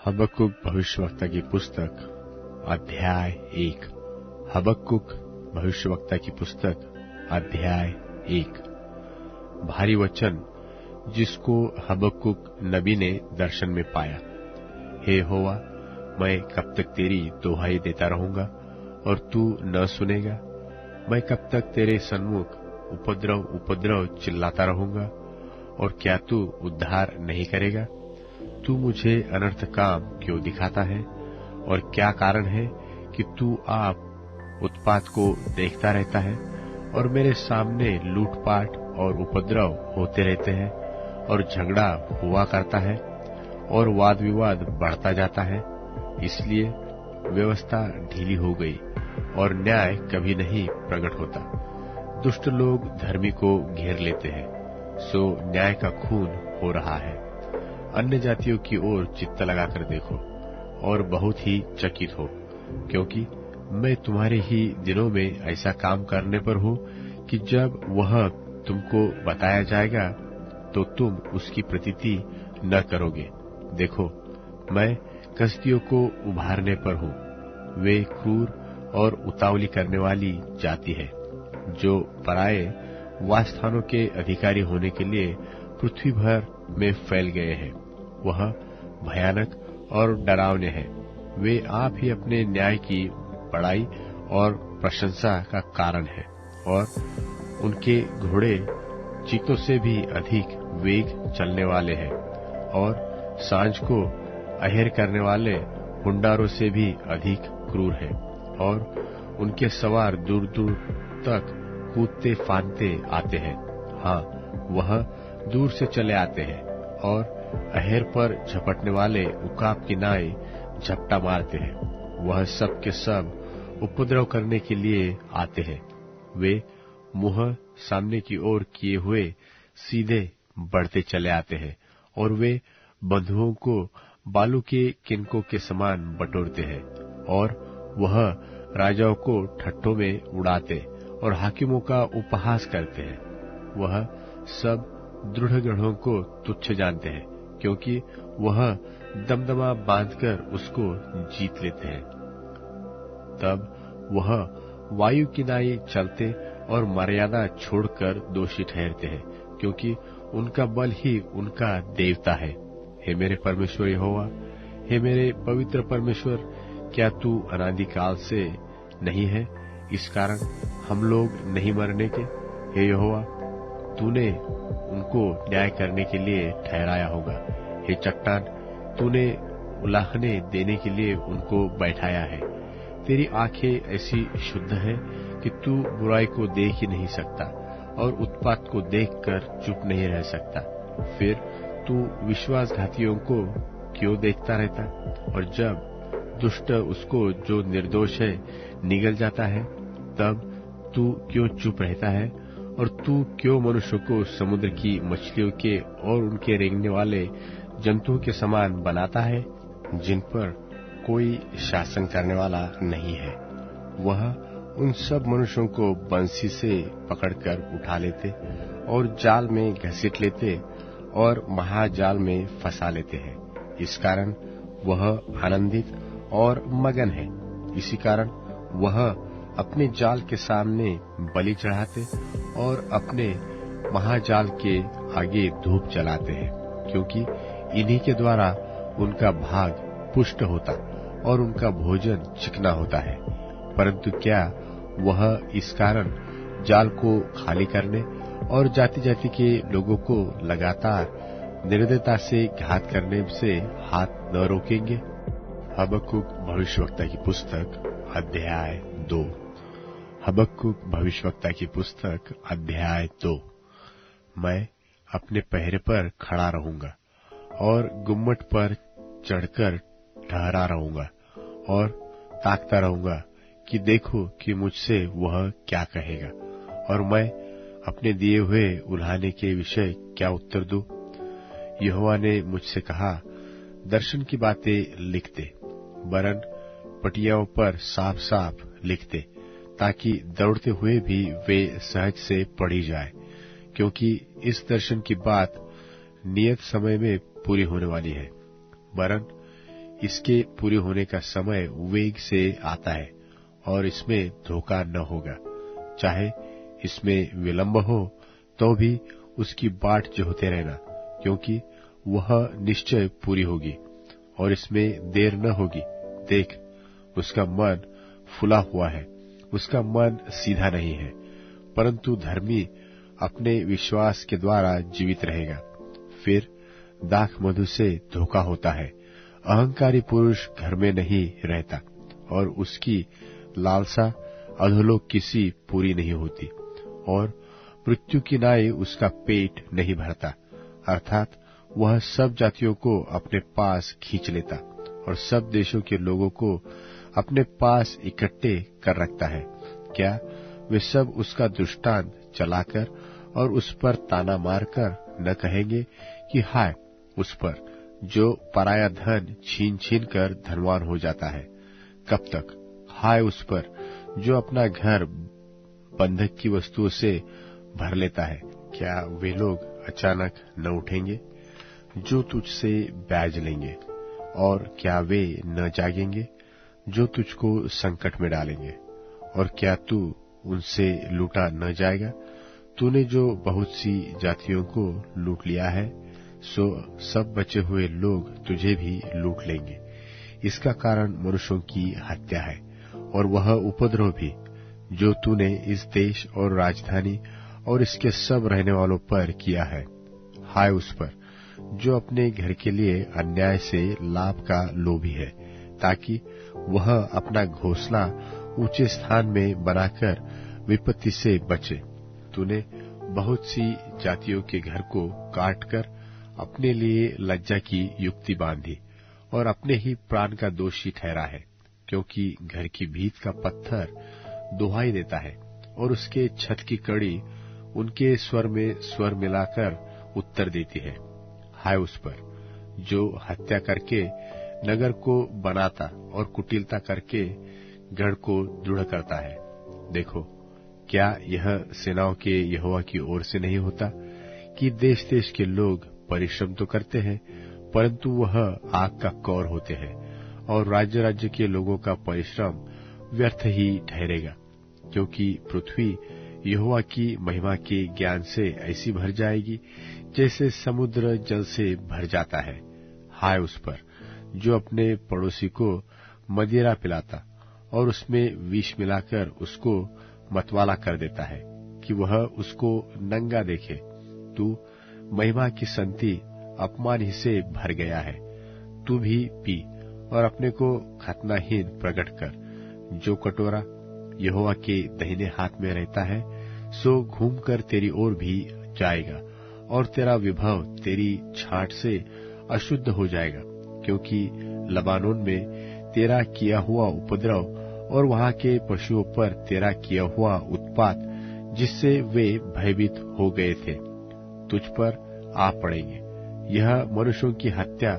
हबक्कुक भविष्यवक्ता की पुस्तक अध्याय 1। हबक्कुक भविष्यवक्ता की पुस्तक अध्याय 1। भारी वचन जिसको हबक्कुक नबी ने दर्शन में पाया। हे यहोवा, मैं कब तक तेरी दुहाई देता रहूंगा और तू न सुनेगा? मैं कब तक तेरे सन्मुख उपद्रव उपद्रव चिल्लाता रहूंगा और क्या तू उद्धार नहीं करेगा? तू मुझे अनर्थ काम क्यों दिखाता है? और क्या कारण है कि तू आप उत्पात को देखता रहता है? और मेरे सामने लूटपाट और उपद्रव होते रहते हैं और झगड़ा हुआ करता है और वाद विवाद बढ़ता जाता है। इसलिए व्यवस्था ढीली हो गई और न्याय कभी नहीं प्रकट होता। दुष्ट लोग धर्मी को घेर लेते हैं, सो न्याय का खून हो रहा है। अन्य जातियों की ओर चित्त लगाकर देखो और बहुत ही चकित हो, क्योंकि मैं तुम्हारे ही दिनों में ऐसा काम करने पर हूँ कि जब वह तुमको बताया जाएगा तो तुम उसकी प्रतीति न करोगे। देखो, मैं कसदियों को उभारने पर हूँ। वे क्रूर और उतावली करने वाली जाति है, जो पराये वासस्थानों के अधिकारी होने के लिए पृथ्वी भर में फैल गए हैं। वह भयानक और डरावने हैं। वे आप ही अपने न्याय की बड़ाई और प्रशंसा का कारण है, और उनके घोड़े चीतों से भी अधिक वेग चलने वाले हैं, और सांझ को अहेर करने वाले हुंडारों से भी अधिक क्रूर हैं, और उनके सवार दूर दूर तक कूदते फांदते आते हैं। हाँ, वह दूर से चले आते हैं और अहेर पर झपटने वाले उकाब की नाई झपटा मारते हैं। वह सब के सब उपद्रव करने के लिए आते हैं। वे मुंह सामने की ओर किए हुए सीधे बढ़ते चले आते हैं, और वे बंधुओं को बालू के किनकों के समान बटोरते हैं, और वह राजाओं को ठट्ठों में उड़ाते और हाकिमों का उपहास करते हैं। वह सब दृढ़ गढ़ों को तुच्छ जानते हैं, क्योंकि वह दमदमा बांधकर उसको जीत लेते हैं। तब वह वायु की नाई चलते और मर्यादा छोड़कर दोषी ठहरते हैं, क्योंकि उनका बल ही उनका देवता है। हे मेरे परमेश्वर यहोवा, हे मेरे पवित्र परमेश्वर, क्या तू अनादिकाल से नहीं है? इस कारण हम लोग नहीं मरने के? हे यहोवा, तूने उनको न्याय करने के लिए ठहराया होगा। हे चट्टान, तूने उलाहने देने के लिए उनको बैठाया है। तेरी आंखें ऐसी शुद्ध है कि तू बुराई को देख ही नहीं सकता और उत्पात को देखकर चुप नहीं रह सकता। फिर तू विश्वासघातियों को क्यों देखता रहता? और जब दुष्ट उसको जो निर्दोष है निगल जाता है, तब तू क्यों चुप रहता है? और तू क्यों मनुष्य को समुद्र की मछलियों के और उनके रेंगने वाले जंतुओं के समान बनाता है, जिन पर कोई शासन करने वाला नहीं है? वह उन सब मनुष्यों को बंसी से पकड़कर उठा लेते और जाल में घसीट लेते और महाजाल में फंसा लेते हैं। इस कारण वह आनंदित और मगन है। इसी कारण वह अपने जाल के सामने बलि चढ़ाते और अपने महाजाल के आगे धूप जलाते हैं, क्योंकि इन्हीं के द्वारा उनका भाग पुष्ट होता और उनका भोजन चिकना होता है। परंतु क्या वह इस कारण जाल को खाली करने और जाति जाति के लोगों को लगातार निर्दयता से घात करने से हाथ न रोकेंगे? हबक्कुक भविष्यवक्ता की पुस्तक अध्याय 2। हबक्कुक भविष्यवक्ता की पुस्तक अध्याय 2। मैं अपने पहरे पर खड़ा रहूंगा और गुम्मट पर चढ़कर ठहरा रहूंगा और ताकता रहूंगा कि देखो कि मुझसे वह क्या कहेगा, और मैं अपने दिए हुए उल्हाने के विषय क्या उत्तर दूं। यहोवा ने मुझसे कहा, दर्शन की बातें लिख दे, वरन पटियाओं पर साफ साफ लिख दे, ताकि दौड़ते हुए भी वे सहज से पढ़ी जाए, क्योंकि इस दर्शन की बात नियत समय में पूरी होने वाली है। वरन इसके पूरे होने का समय वेग से आता है और इसमें धोखा न होगा। चाहे इसमें विलंब हो तो भी उसकी बाट जोहते रहना, क्योंकि वह निश्चय पूरी होगी और इसमें देर न होगी। देख, उसका मन फुला हुआ है, उसका मन सीधा नहीं है, परंतु धर्मी अपने विश्वास के द्वारा जीवित रहेगा। फिर दाख मधु से धोखा होता है। अहंकारी पुरुष घर में नहीं रहता और उसकी लालसा अधोलोक किसी पूरी नहीं होती, और मृत्यु की नाई उसका पेट नहीं भरता। अर्थात वह सब जातियों को अपने पास खींच लेता और सब देशों के लोगों को अपने पास इकट्ठे कर रखता है। क्या वे सब उसका दृष्टांत चलाकर और उस पर ताना मारकर न कहेंगे कि हाय उस पर जो पराया धन छीन छीन कर धनवान हो जाता है? कब तक? हाय उस पर जो अपना घर बंधक की वस्तुओं से भर लेता है। क्या वे लोग अचानक न उठेंगे जो तुझसे ब्याज लेंगे? और क्या वे न जागेंगे जो तुझको संकट में डालेंगे? और क्या तू उनसे लूटा न जाएगा? तूने जो बहुत सी जातियों को लूट लिया है, सो सब बचे हुए लोग तुझे भी लूट लेंगे। इसका कारण मनुष्यों की हत्या है और वह उपद्रव भी जो तूने इस देश और राजधानी और इसके सब रहने वालों पर किया है। हाय उस पर जो अपने घर के लिए अन्याय से लाभ का लोभी है, ताकि वह अपना घोंसला ऊंचे स्थान में बनाकर विपत्ति से बचे। तूने बहुत सी जातियों के घर को काटकर अपने लिए लज्जा की युक्ति बांधी और अपने ही प्राण का दोषी ठहरा है, क्योंकि घर की भीत का पत्थर दुहाई देता है और उसके छत की कड़ी उनके स्वर में स्वर मिलाकर उत्तर देती है। हाय उस पर जो हत्या करके नगर को बनाता और कुटिलता करके गढ़ को दृढ़ करता है। देखो, क्या यह सेनाओं के यहोवा की ओर से नहीं होता कि देश देश के लोग परिश्रम तो करते हैं, परंतु वह आग का कौर होते हैं, और राज्य राज्य के लोगों का परिश्रम व्यर्थ ही ठहरेगा, क्योंकि पृथ्वी यहोवा की महिमा के ज्ञान से ऐसी भर जाएगी जैसे समुद्र जल से भर जाता है। हाय उस पर जो अपने पड़ोसी को मदिरा पिलाता और उसमें विष मिलाकर उसको मतवाला कर देता है कि वह उसको नंगा देखे। तू महिमा की संति अपमान ही से भर गया है। तू भी पी और अपने को खतनाहीन प्रकट कर। जो कटोरा यहोवा के दाहिने हाथ में रहता है, सो घूमकर तेरी ओर भी जाएगा और तेरा विभव तेरी छाट से अशुद्ध हो जाएगा, क्योंकि लबानोन में तेरा किया हुआ उपद्रव और वहां के पशुओं पर तेरा किया हुआ उत्पात, जिससे वे भयभीत हो गए थे, तुझ पर आ पड़ेंगे। यह मनुष्यों की हत्या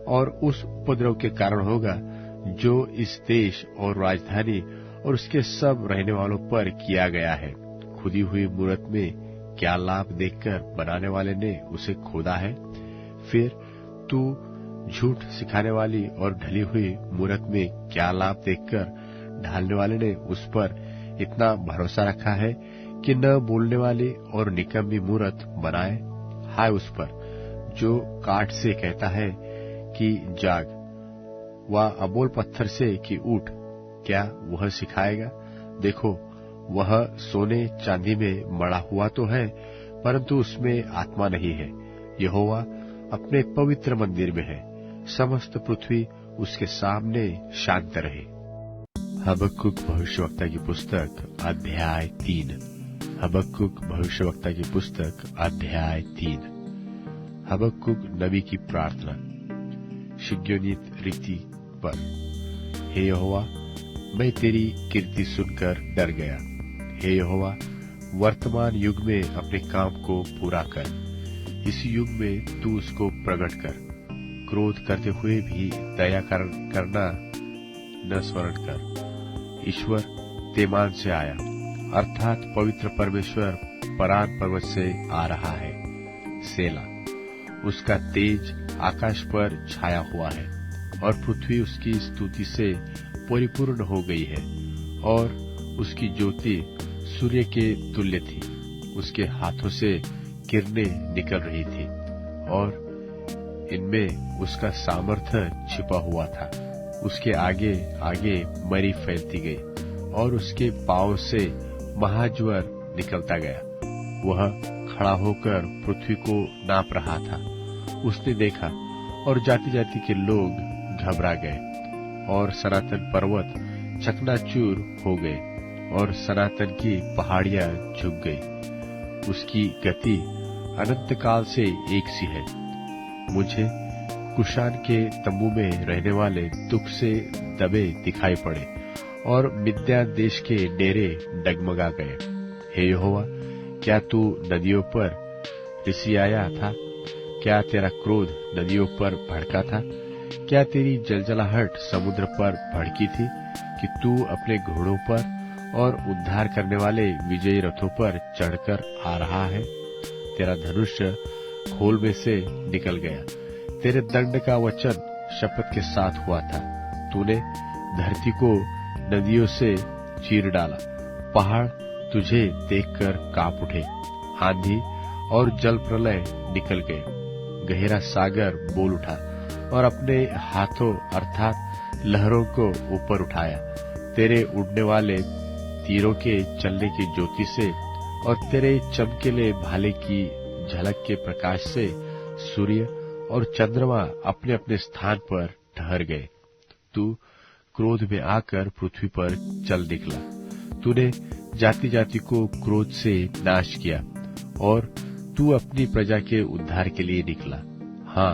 और उस उपद्रव के कारण होगा जो इस देश और राजधानी और उसके सब रहने वालों पर किया गया है। खुदी हुई मूरत में क्या लाभ देखकर बनाने वाले ने उसे खोदा है? फिर तू झूठ सिखाने वाली और ढली हुई मूरत में क्या लाभ देखकर ढालने वाले ने उस पर इतना भरोसा रखा है कि न बोलने वाली और निकम्मी मूरत बनाए? हाय उस पर जो काठ से कहता है कि जाग, व अबोल पत्थर से कि उठ, क्या वह सिखाएगा? देखो, वह सोने चांदी में मड़ा हुआ तो है, परंतु उसमें आत्मा नहीं है। यहोवा अपने पवित्र मंदिर में है, समस्त पृथ्वी उसके सामने शांत रहे। हबक्कुक भविष्यवक्ता की पुस्तक अध्याय 3। हबक्कुक भविष्यवक्ता की पुस्तक अध्याय 3। हबक्कुक नबी की प्रार्थना। शिग्योनित रीति पर। हे यहोवा, मैं तेरी कीर्ति सुनकर डर गया। हे यहोवा, वर्तमान युग में अपने काम को पूरा कर। इस युग में तू उसको प्रकट कर। क्रोध करते हुए भी दया करना न स्मरण कर। ईश्वर तेमान से आया, अर्थात पवित्र परमेश्वर परान पर्वत से आ रहा है। सेला। उसका तेज आकाश पर छाया हुआ है। और पृथ्वी उसकी स्तुति से परिपूर्ण हो गई है, और उसकी ज्योति सूर्य के तुल्य थी। उसके हाथों से किरणें निकल रही थी, और इनमें उसका सामर्थ्य छिपा हुआ था। उसके आगे आगे मरी फैलती गई, और उसके पांव से महाज्वर निकलता गया। वह खड़ा होकर पृथ्वी को नाप रहा था। उसने देखा, और जाति जाति के लोग घबरा गए, और सनातन पर्वत चकनाचूर हो गए, और सनातन की पहाड़ियां झुक गई। उसकी गति अनंत काल से एक सी है। मुझे कुशान के तंबू में रहने वाले दुख से दबे दिखाई पड़े, और मिद्यान देश के डेरे डगमगा गए। हे यहोवा, क्या तू नदियों पर रिसियाया था? क्या तेरा क्रोध नदियों पर भड़का था? क्या तेरी जलजलाहट समुद्र पर भड़की थी कि तू अपने घोड़ों पर और उद्धार करने वाले विजयी रथों पर चढ़कर आ रहा है? तेरा धनुष खोल में से निकल गया। तेरे दंड का वचन शपथ के साथ हुआ था। तूने धरती को नदियों से चीर डाला। पहाड़ तुझे देखकर कांप उठे। आंधी और जल प्रलय निकल गए। गहरा सागर बोल उठा और अपने हाथों अर्थात लहरों को ऊपर उठाया। तेरे उड़ने वाले तीरों के चलने की ज्योति से और तेरे चमकीले भाले की झलक के प्रकाश से सूर्य और चंद्रमा अपने अपने स्थान पर ठहर गए। तू क्रोध में आकर पृथ्वी पर चल निकला। तूने जाति जाति को क्रोध से नाश किया, और तू अपनी प्रजा के उद्धार के लिए निकला। हाँ,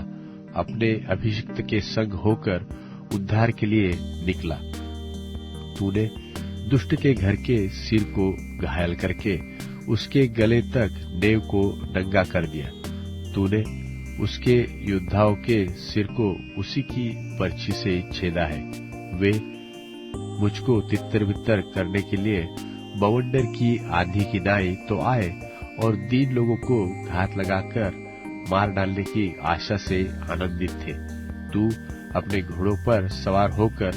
अपने अभिषिक्त के संग होकर उद्धार के लिए निकला। तूने दुष्ट के घर के सिर को घायल करके उसके गले तक नेव को नंगा कर दिया। तूने उसके योद्धाओं के सिर को उसी की बर्छी से छेदा है। वे मुझको तितर बितर करने के लिए बवंडर की आंधी की नाई तो आए, और दीन लोगों को घात लगाकर मार डालने की आशा से आनंदित थे। तू अपने घोड़ों पर सवार होकर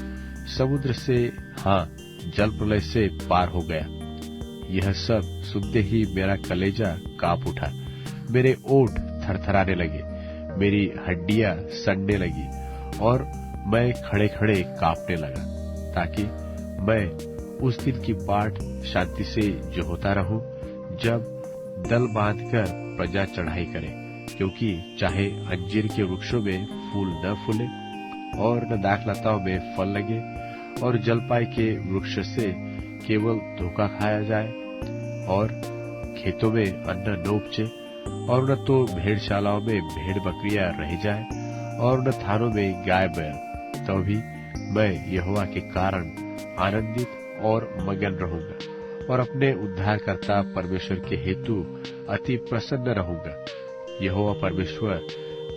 समुद्र से, हाँ, जल प्रलय से पार हो गया। यह सब सुनते ही मेरा कलेजा कांप उठा। मेरे ओठ थरथराने लगे, मेरी हड्डियां सड़ने लगी, और मैं खड़े खड़े कांपने लगा, ताकि मैं उस दिन की बाट शांति से जोहता रहूं जब दल बांधकर प्रजा चढ़ाई करे। क्योंकि चाहे अंजीर के वृक्षों में फूल न फूले और न दाखलताओं में फल लगे, और जलपाई के वृक्ष से केवल धोखा खाया जाए, और खेतों में अन्न न उपजे, और न तो भेड़शालाओं में भेड़ बकरियां रह जाए, और न थानों में गाय बैल, तो भी मैं यहोवा के कारण आनंदित और मगन रहूंगा, और अपने उद्धारकर्ता परमेश्वर के हेतु अति प्रसन्न रहूंगा। यहोवा परमेश्वर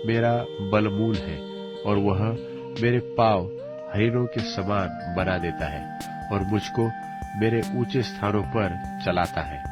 मेरा बलमूल है, और वह मेरे पांव हरिणों के समान बना देता है, और मुझको मेरे ऊंचे स्थानों पर चलाता है।